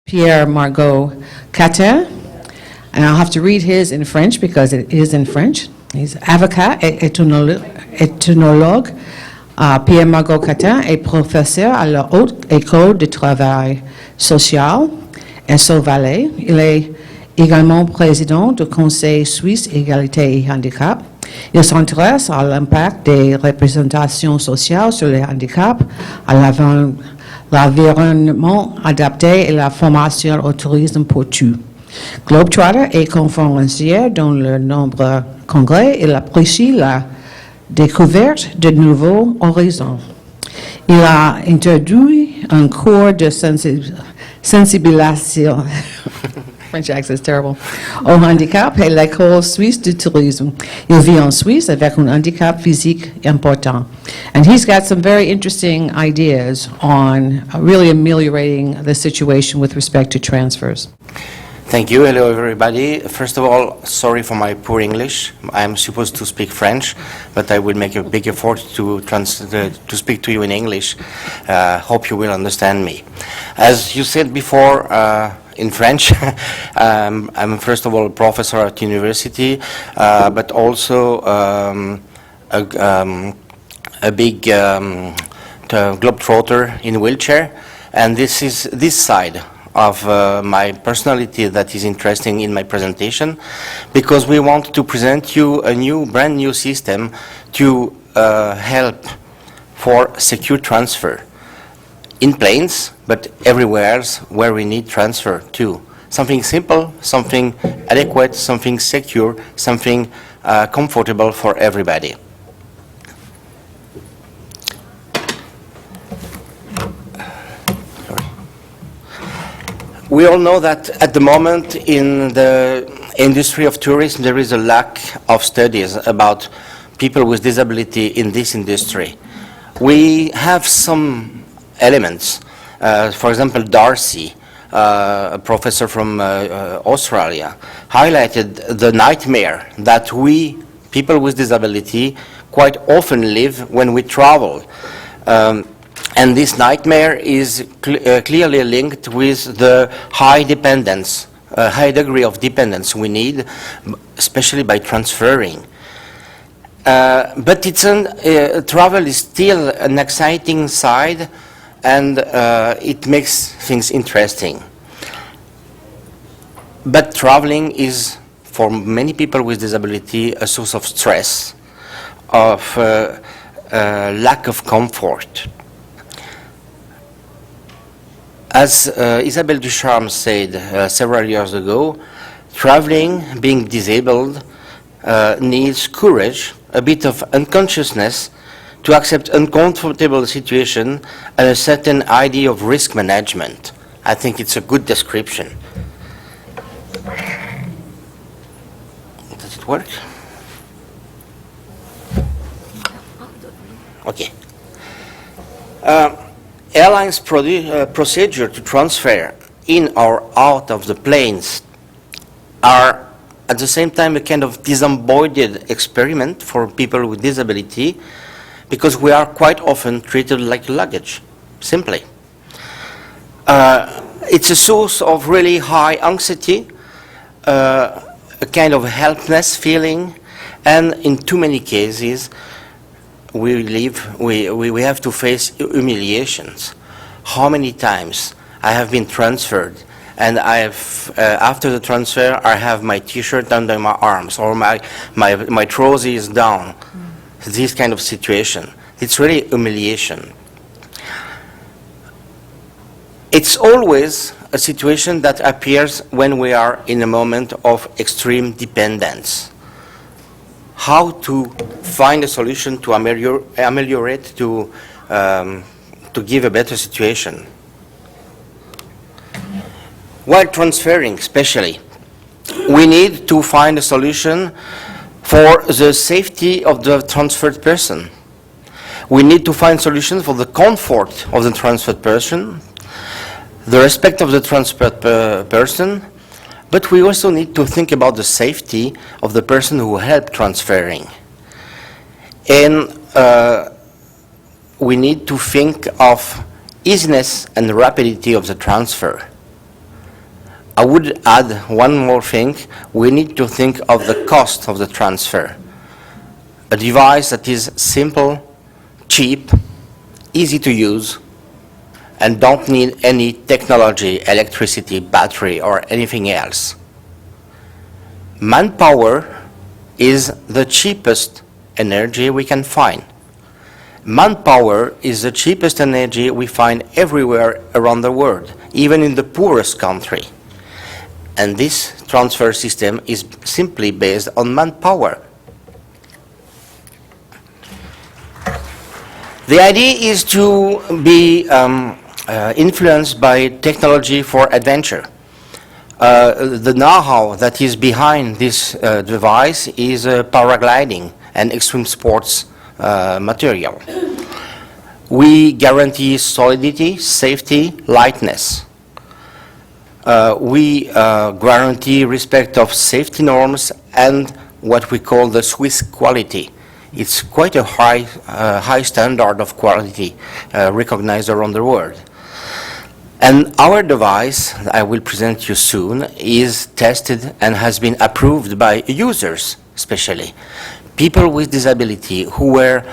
Pierre Margot-Cattin, and I'll have to read his in French because it is in French. He's avocat et ethnologue. Pierre Margot-Cattin est professeur à la Haute École de Travail Social et Sauvalet. Il est également président du Conseil suisse Égalité et Handicap. Il s'intéresse à l'impact des représentations sociales sur les handicaps, à l'environnement adapté et la formation au tourisme pour tous. Globetrotter et conférencier dans de nombreux congrès, il apprécie la découverte de nouveaux horizons. Il a introduit un cours de sensibilisation French accent is terrible, au handicap et l'école suisse du tourisme. Il vit en Suisse avec un handicap physique important. And he's got some very interesting ideas on really ameliorating the situation with respect to transfers. Thank you. Hello, everybody. First of all, sorry for my poor English. I'm supposed to speak French, but I will make a big effort to speak to you in English. Hope you will understand me. As you said before, in French, I'm first of all a professor at university, but also a big globetrotter in wheelchair, and this is this side of my personality that is interesting in my presentation, because we want to present you a brand new system to help for secure transfer in planes, but everywhere where we need transfer too. Something simple, something adequate, something secure, something comfortable for everybody. We all know that at the moment in the industry of tourism there is a lack of studies about people with disability in this industry. We have some elements. For example, Darcy, a professor from Australia, highlighted the nightmare that we, people with disability, quite often live when we travel. And this nightmare is clearly linked with the high dependence, high degree of dependence we need, especially by transferring. But travel is still an exciting side, and it makes things interesting. But traveling is, for many people with disability, a source of stress, of lack of comfort. As Isabelle Ducharme said several years ago, traveling, being disabled, needs courage, a bit of unconsciousness to accept uncomfortable situation and a certain idea of risk management. I think it's a good description. Does it work? Okay. Airlines' procedure to transfer in or out of the planes are at the same time a kind of disembodied experiment for people with disability, because we are quite often treated like luggage, simply. It's a source of really high anxiety, a kind of helplessness feeling, and in too many cases we have to face humiliations. How many times I have been transferred, and I have, after the transfer, I have my T-shirt under my arms, or my trousers is down. This kind of situation. It's really humiliation. It's always a situation that appears when we are in a moment of extreme dependence. How to find a solution to ameliorate, to give a better situation. While transferring, especially, we need to find a solution for the safety of the transferred person. We need to find solutions for the comfort of the transferred person. the respect of the transport person, but we also need to think about the safety of the person who helped transferring. And we need to think of easiness and rapidity of the transfer. I would add one more thing. We need to think of the cost of the transfer. A device that is simple, cheap, easy to use, and don't need any technology, electricity, battery, or anything else. Manpower is the cheapest energy we can find. Manpower is the cheapest energy we find everywhere around the world, even in the poorest country. And this transfer system is simply based on manpower. The idea is to be influenced by technology for adventure. The know-how that is behind this device is paragliding and extreme sports material. We guarantee solidity, safety, lightness. We guarantee respect of safety norms and what we call the Swiss quality. It's quite a high standard of quality recognized around the world. And our device, I will present you soon, is tested and has been approved by users, especially people with disability who were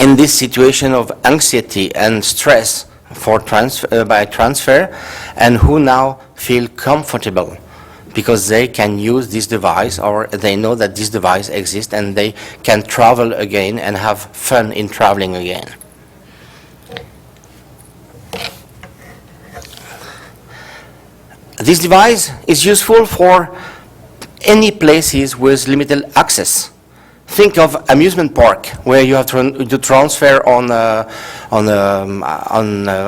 in this situation of anxiety and stress for by transfer, and who now feel comfortable because they can use this device, or they know that this device exists and they can travel again and have fun in traveling again. This device is useful for any places with limited access. Think of amusement park where you have to transfer on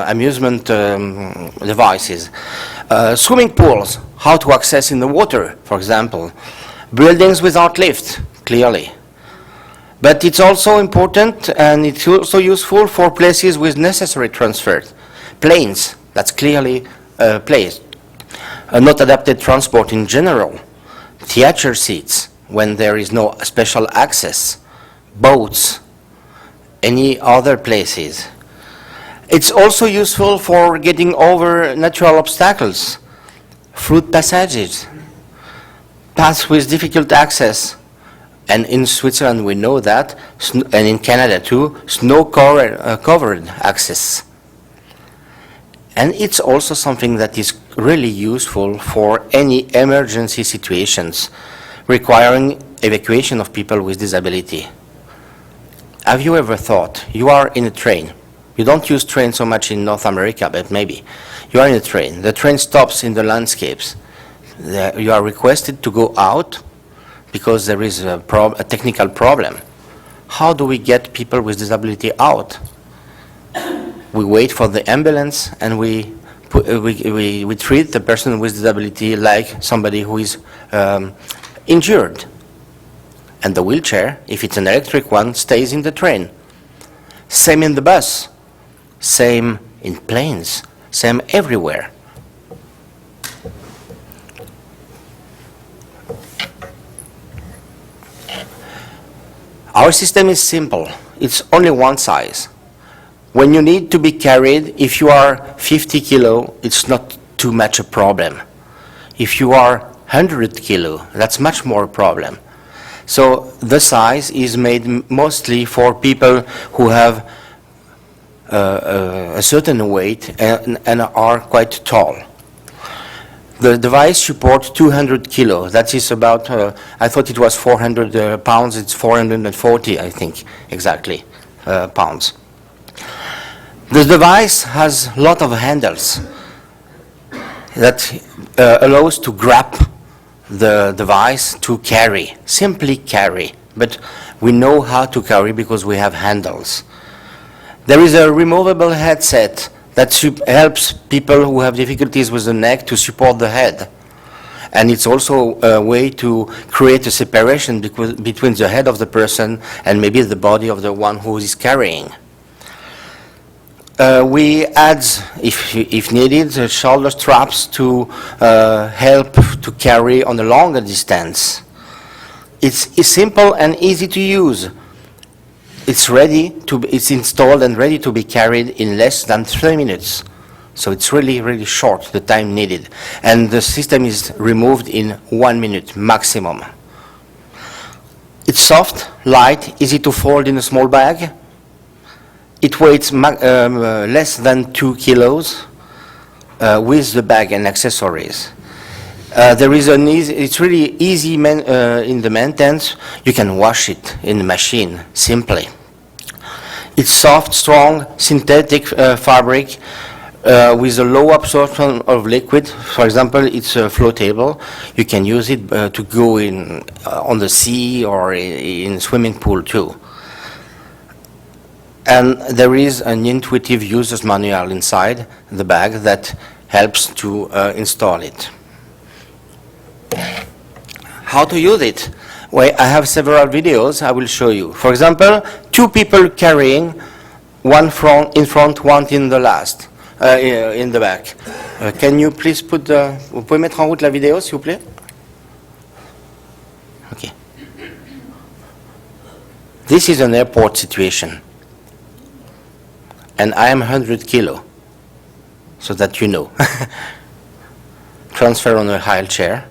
amusement devices. Swimming pools, how to access in the water, for example. Buildings without lift, clearly. But it's also important and it's also useful for places with necessary transfer. Planes, that's clearly a place. Not adapted transport in general. Theater seats, when there is no special access, boats, any other places. It's also useful for getting over natural obstacles, fruit passages, paths with difficult access, and in Switzerland we know that, and in Canada too, snow-covered access. And it's also something that is really useful for any emergency situations requiring evacuation of people with disability. Have you ever thought, you are in a train, you don't use trains so much in North America, but maybe, you are in a train, the train stops in the landscapes, you are requested to go out because there is a technical problem. How do we get people with disability out? We wait for the ambulance and we treat the person with disability like somebody who is injured. And the wheelchair, if it's an electric one, stays in the train. Same in the bus, same in planes, same everywhere. Our system is simple. It's only one size. When you need to be carried, if you are 50 kilo, it's not too much a problem. If you are 100 kilo, that's much more a problem. So the size is made mostly for people who have a certain weight and are quite tall. The device supports 200 kilo. That is about, I thought it was 400 pounds. It's 440, I think, exactly, pounds. The device has a lot of handles that allows to grab the device to carry, simply carry. But we know how to carry because we have handles. There is a removable headset that helps people who have difficulties with the neck to support the head. And it's also a way to create a separation between the head of the person and maybe the body of the one who is carrying. We add, if needed, shoulder straps to help to carry on a longer distance. It's simple and easy to use. It's installed and ready to be carried in less than 3 minutes. So it's really, really short, the time needed. And the system is removed in 1 minute maximum. It's soft, light, easy to fold in a small bag. It weighs less than 2 kilos with the bag and accessories. It's really easy in the maintenance. You can wash it in the machine simply. It's soft, strong, synthetic fabric with a low absorption of liquid. For example, it's floatable. You can use it to go in on the sea or in swimming pool too. And there is an intuitive user's manual inside the bag that helps to install it. How to use it? Well, I have several videos I will show you. For example, 2 people carrying, one in front, one in the last, in the back. Can you please put vous pouvez mettre en route la vidéo, s'il vous plaît? Okay. This is an airport situation. And I am 100 kilo, so that you know. Transfer on a high chair.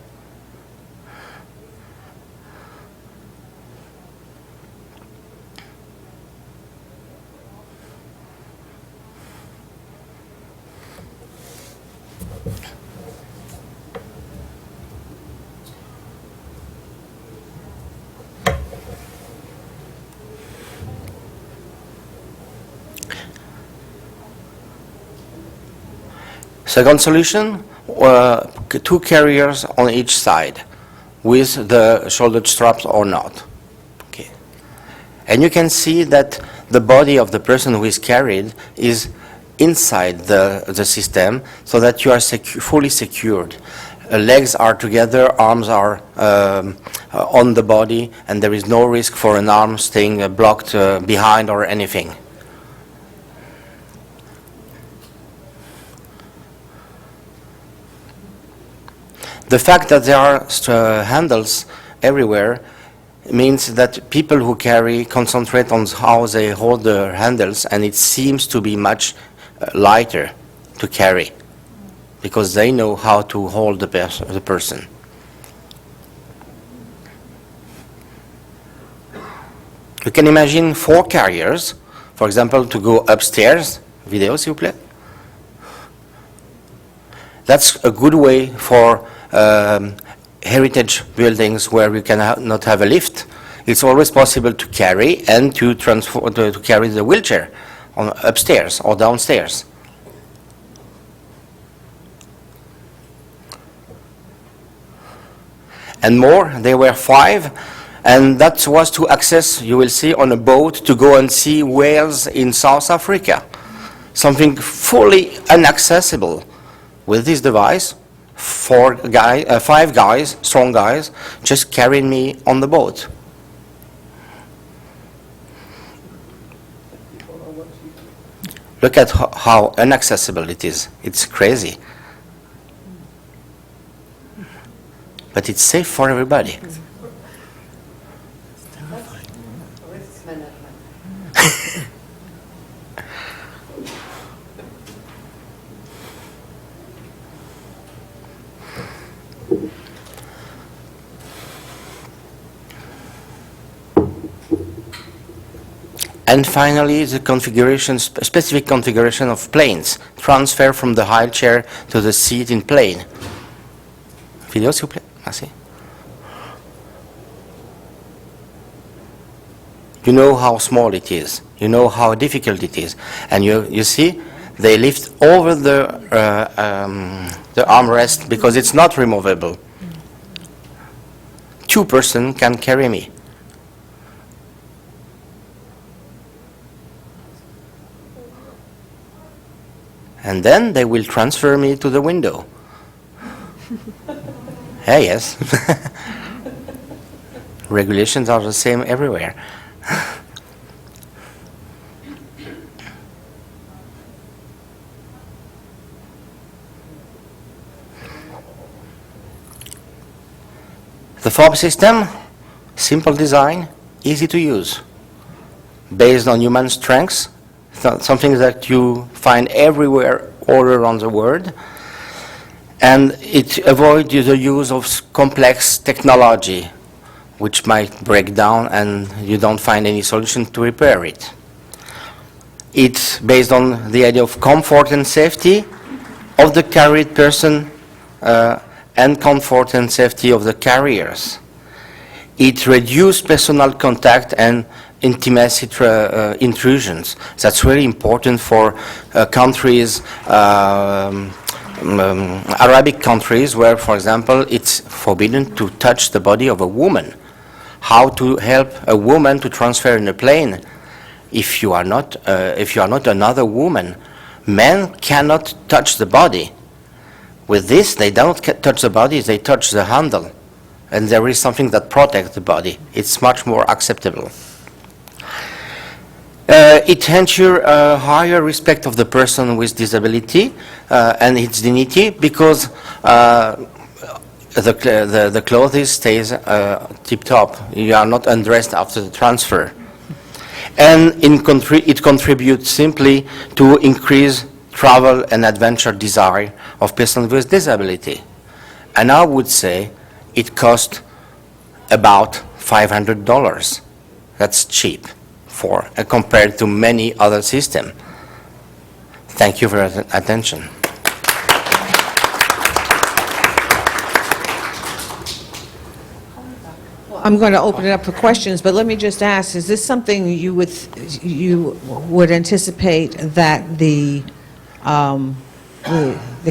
Second solution, 2 carriers on each side with the shoulder straps or not. Okay. And you can see that the body of the person who is carried is inside the system so that you are fully secured. Legs are together, arms are on the body, and there is no risk for an arm staying blocked behind or anything. The fact that there are handles everywhere means that people who carry concentrate on how they hold the handles, and it seems to be much lighter to carry because they know how to hold the person. You can imagine 4 carriers, for example, to go upstairs. Vidéo, s'il vous plaît. That's a good way for heritage buildings where you cannot have a lift. It's always possible to carry and to carry the wheelchair upstairs or downstairs. And more, there were 5, and that was to access, you will see, on a boat to go and see whales in South Africa. Something fully inaccessible. With this device, 5 guys, strong guys, just carrying me on the boat. Look at how inaccessible it is. It's crazy. But it's safe for everybody. And finally, the configuration, specific configuration of planes. Transfer from the high chair to the seat in plane. Vidéo, s'il vous plaît. Merci. You know how small it is. You know how difficult it is. And you see, they lift over the armrest because it's not removable. 2 persons can carry me. And then they will transfer me to the window. Hey, yes. Regulations are the same everywhere. The FOB system, simple design, easy to use, based on human strengths, something that you find everywhere all around the world, and it avoids the use of complex technology, which might break down and you don't find any solution to repair it. It's based on the idea of comfort and safety of the carried person and comfort and safety of the carriers. It reduces personal contact and intimacy intrusions. That's really important for countries, Arabic countries, where, for example, it's forbidden to touch the body of a woman. How to help a woman to transfer in a plane if you are not another woman? Men cannot touch the body. With this, they don't touch the body, they touch the handle. And there is something that protects the body. It's much more acceptable. It ensures a higher respect of the person with disability and its dignity, because the clothes stays tip-top. You are not undressed after the transfer. And it contributes simply to increase travel and adventure desire of persons with disability. And I would say it costs about $500. That's cheap compared to many other systems. Thank you for your attention. I'm going to open it up for questions, but let me just ask, is this something you would anticipate that the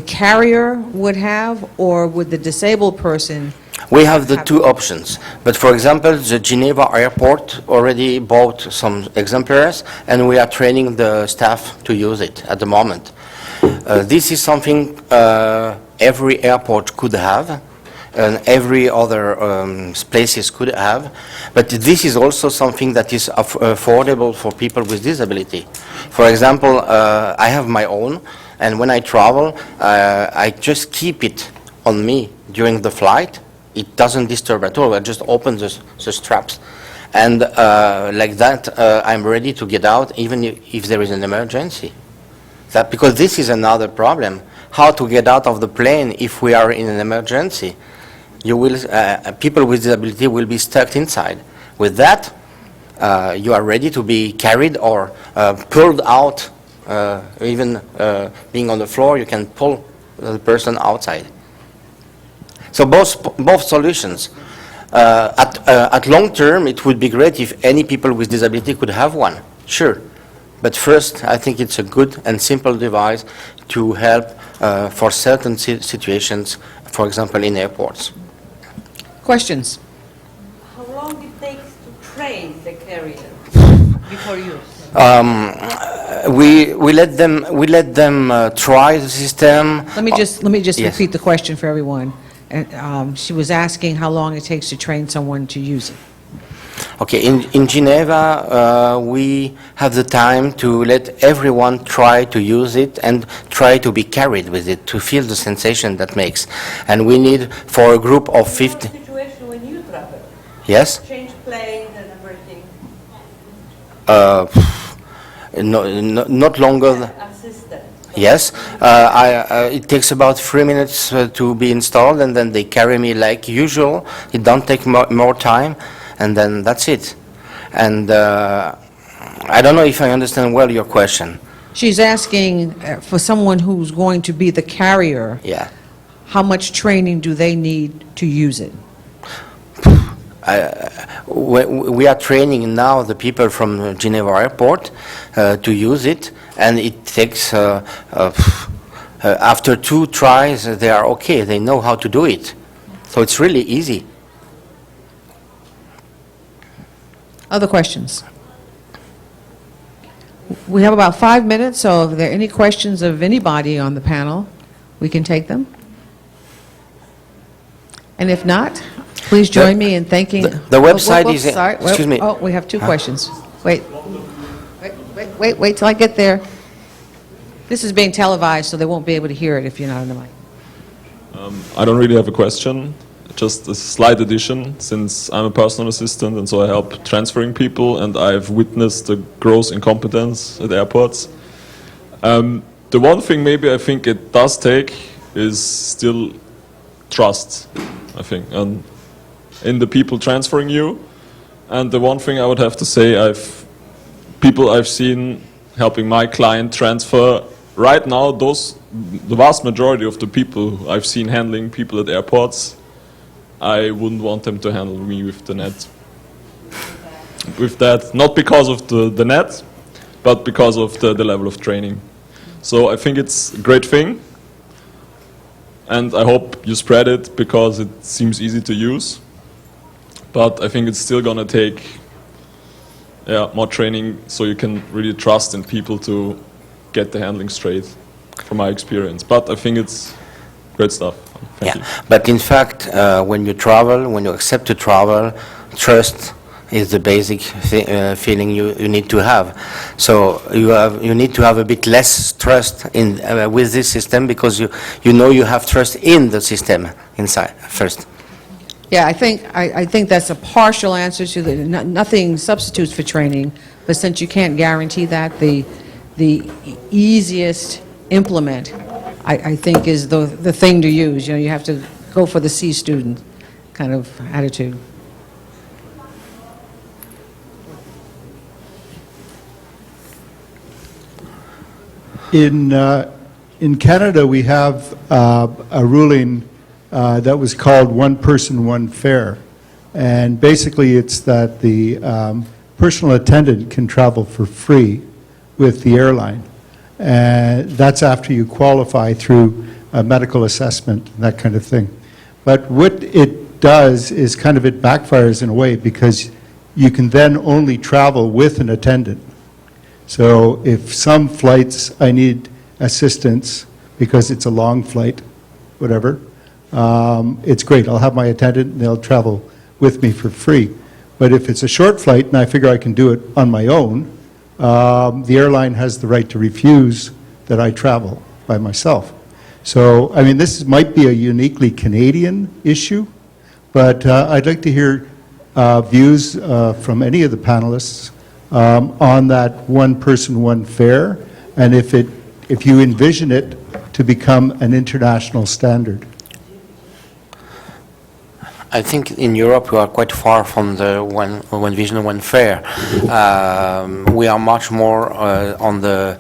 carrier would have, or would the disabled person? We have the two options, but for example, the Geneva airport already bought some exemplars, and we are training the staff to use it at the moment. This is something every airport could have, and every other places could have, but this is also something that is affordable for people with disability. For example, I have my own, and when I travel, I just keep it on me during the flight. It doesn't disturb at all. I just open the straps, and like that, I'm ready to get out even if there is an emergency. Because this is another problem: how to get out of the plane if we are in an emergency. People with disability will be stuck inside. With that, you are ready to be carried or pulled out. Even being on the floor, you can pull the person outside. So both solutions. At long term, it would be great if any people with disability could have one. Sure. But first, I think it's a good and simple device to help for certain situations, for example, in airports. Questions? How long it takes to train the carrier before use? We let them try the system. Let me just Yes. repeat the question for everyone. She was asking how long it takes to train someone to use it. Okay, in Geneva, we have the time to let everyone try to use it and try to be carried with it, to feel the sensation that makes. And we need, for a group of 50... Situation when you travel? Yes? Change plane and everything? Not longer... Assistant? Yes. It takes about 3 minutes to be installed, and then they carry me like usual. It don't take more time. And then that's it. And I don't know if I understand well your question. She's asking for someone who's going to be the carrier. Yeah. How much training do they need to use it? We are training now the people from Geneva Airport to use it, and it takes, after 2 tries, they are okay. They know how to do it. So it's really easy. Other questions? We have about 5 minutes, so if there are any questions of anybody on the panel, we can take them. And if not, please join me in thanking... The website is... Sorry. Excuse me. Oh, we have 2 questions. Wait till I get there. This is being televised, so they won't be able to hear it if you're not on the mic. I don't really have a question. just a slight addition, since I'm a personal assistant and so I help transferring people, and I've witnessed the gross incompetence at airports. The one thing maybe I think it does take is still trust, I think, and in the people transferring you. And the one thing I would have to say, people I've seen helping my client transfer, right now, the vast majority of the people I've seen handling people at airports, I wouldn't want them to handle me with the net. With that, not because of the net, but because of the level of training. So I think it's a great thing, and I hope you spread it because it seems easy to use. But I think it's still going to take more training so you can really trust in people to get the handling straight, from my experience. But I think it's great stuff. Thank you. But in fact, when you travel, when you accept to travel, trust is the basic feeling you need to have. So you need to have a bit less trust in with this system, because you know you have trust in the system inside first. Yeah, I think that's a partial answer to the, nothing substitutes for training, but since you can't guarantee that, the easiest implement, I think, is the thing to use. You know, you have to go for the C student kind of attitude. In Canada, we have a ruling that was called one person, one fare. And basically it's that the personal attendant can travel for free with the airline. And that's after you qualify through a medical assessment, that kind of thing. But what it does is kind of, it backfires in a way, because you can then only travel with an attendant. So if some flights I need assistance because it's a long flight, whatever, it's great. I'll have my attendant and they'll travel with me for free. But if it's a short flight and I figure I can do it on my own, the airline has the right to refuse that I travel by myself. So, I mean, this might be a uniquely Canadian issue, but I'd like to hear views from any of the panelists on that one person, one fare, and if you envision it to become an international standard. I think in Europe we are quite far from the one vision, one fare. We are much more on the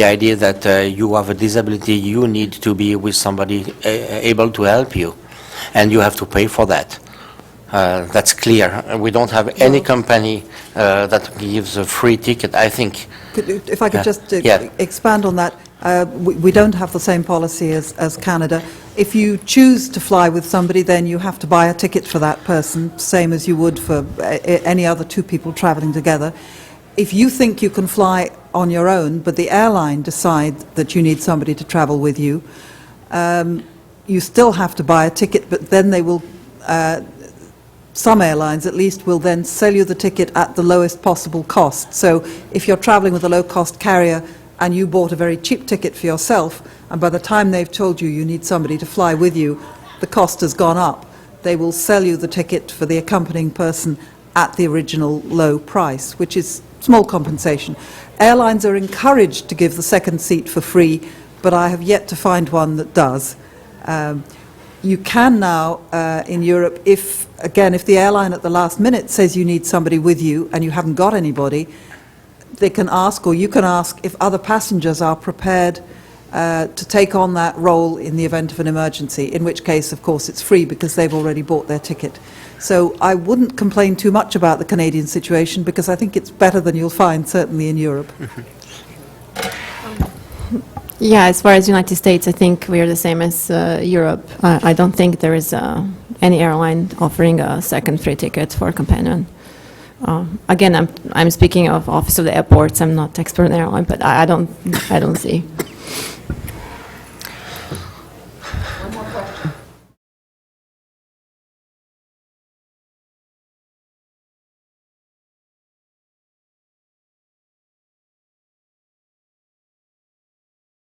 idea that you have a disability, you need to be with somebody able to help you, and you have to pay for that. That's clear. We don't have any company that gives a free ticket, I think. If I could just expand on that, we don't have the same policy as Canada. If you choose to fly with somebody, then you have to buy a ticket for that person, same as you would for any other two people traveling together. If you think you can fly on your own, but the airline decides that you need somebody to travel with you, you still have to buy a ticket, but then they will, some airlines at least, will then sell you the ticket at the lowest possible cost. So if you're traveling with a low-cost carrier and you bought a very cheap ticket for yourself, and by the time they've told you you need somebody to fly with you, the cost has gone up, they will sell you the ticket for the accompanying person at the original low price, which is small compensation. Airlines are encouraged to give the second seat for free, but I have yet to find one that does. You can now, in Europe, if the airline at the last minute says you need somebody with you and you haven't got anybody, they can ask, or you can ask, if other passengers are prepared to take on that role in the event of an emergency, in which case, of course, it's free because they've already bought their ticket. So I wouldn't complain too much about the Canadian situation, because I think it's better than you'll find, certainly in Europe. Yeah, as far as United States, I think we are the same as Europe. I don't think there is any airline offering a second free ticket for a companion. Again, I'm speaking of Office of the Airports. I'm not expert in airline, but I don't see.